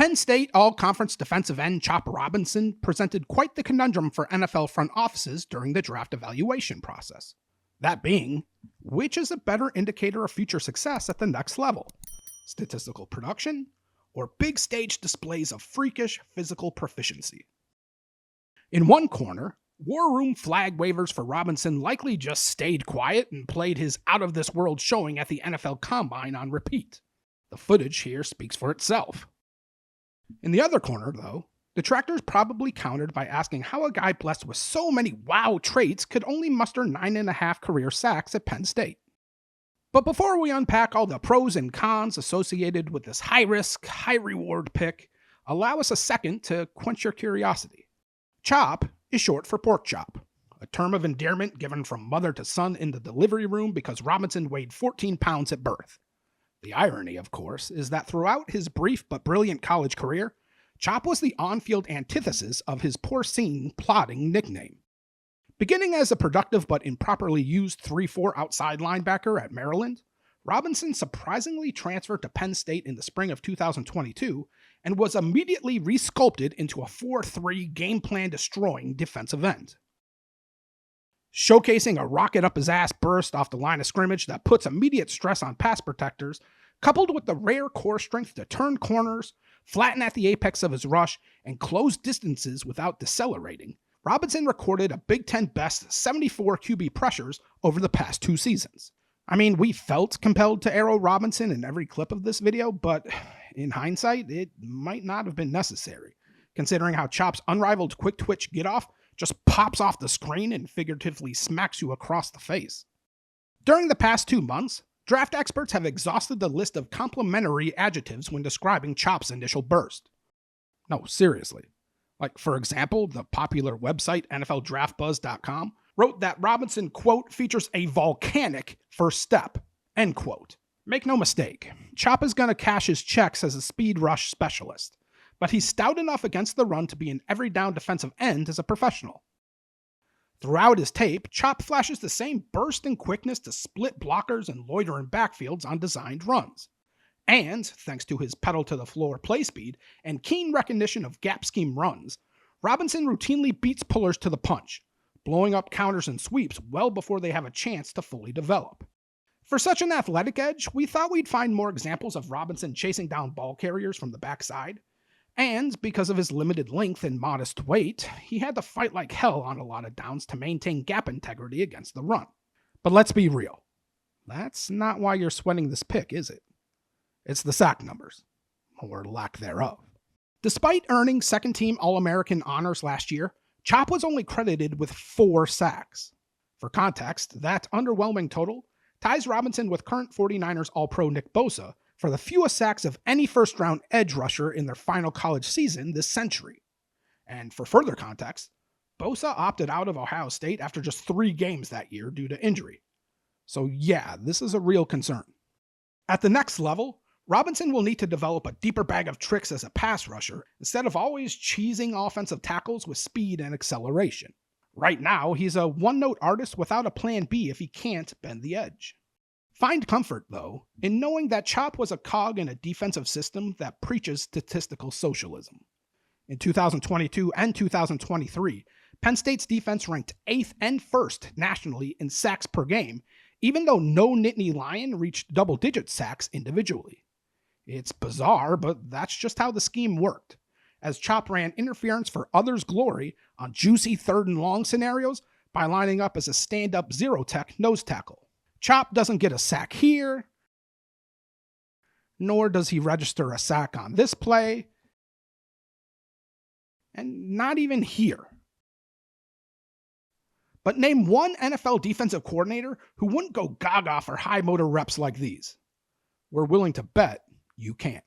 Penn State all-conference defensive end Chop Robinson presented quite the conundrum for NFL front offices during the draft evaluation process. That being, which is a better indicator of future success at the next level? Statistical production, or big stage displays of freakish physical proficiency? In one corner, war room flag wavers for Robinson likely just stayed quiet and played his out-of-this-world showing at the NFL Combine on repeat. The footage here speaks for itself. In the other corner, though, detractors probably countered by asking how a guy blessed with so many wow traits could only muster 9.5 career sacks at Penn State. But before we unpack all the pros and cons associated with this high-risk, high-reward pick, allow us a second to quench your curiosity. Chop is short for pork chop, a term of endearment given from mother to son in the delivery room because Robinson weighed 14 pounds at birth. The irony, of course, is that throughout his brief but brilliant college career, Chop was the on-field antithesis of his porcine, plodding nickname. Beginning as a productive but improperly used 3-4 outside linebacker at Maryland, Robinson surprisingly transferred to Penn State in the spring of 2022 and was immediately resculpted into a 4-3 game plan destroying defensive end. Showcasing a rocket-up-his-ass burst off the line of scrimmage that puts immediate stress on pass protectors, coupled with the rare core strength to turn corners, flatten at the apex of his rush, and close distances without decelerating, Robinson recorded a Big Ten best 74 QB pressures over the past 2 seasons. I mean, we felt compelled to arrow Robinson in every clip of this video, but in hindsight, it might not have been necessary, considering how Chop's unrivaled quick-twitch get-off just pops off the screen and figuratively smacks you across the face. During the past 2 months, draft experts have exhausted the list of complimentary adjectives when describing Chop's initial burst. No, seriously. Like, for example, the popular website NFLDraftBuzz.com wrote that Robinson, quote, features a volcanic first step, end quote. Make no mistake, Chop is going to cash his checks as a speed rush specialist, but he's stout enough against the run to be an every down defensive end as a professional. Throughout his tape, Chop flashes the same burst and quickness to split blockers and loiter in backfields on designed runs. And, thanks to his pedal-to-the-floor play speed and keen recognition of gap scheme runs, Robinson routinely beats pullers to the punch, blowing up counters and sweeps well before they have a chance to fully develop. For such an athletic edge, we thought we'd find more examples of Robinson chasing down ball carriers from the backside, and because of his limited length and modest weight, he had to fight like hell on a lot of downs to maintain gap integrity against the run. But let's be real. That's not why you're sweating this pick, is it? It's the sack numbers, or lack thereof. Despite earning second-team All-American honors last year, Chop was only credited with 4 sacks. For context, that underwhelming total ties Robinson with current 49ers All-Pro Nick Bosa for the fewest sacks of any first-round edge rusher in their final college season this century. And for further context, Bosa opted out of Ohio State after just 3 games that year due to injury. So yeah, this is a real concern. At the next level, Robinson will need to develop a deeper bag of tricks as a pass rusher instead of always cheesing offensive tackles with speed and acceleration. Right now, he's a one-note artist without a plan B if he can't bend the edge. Find comfort, though, in knowing that Chop was a cog in a defensive system that preaches statistical socialism. In 2022 and 2023, Penn State's defense ranked 8th and 1st nationally in sacks per game, even though no Nittany Lion reached double-digit sacks individually. It's bizarre, but that's just how the scheme worked, as Chop ran interference for others' glory on juicy 3rd and long scenarios by lining up as a stand-up zero-tech nose tackle. Chop doesn't get a sack here, nor does he register a sack on this play, and not even here. But name one NFL defensive coordinator who wouldn't go gaga for high motor reps like these. We're willing to bet you can't.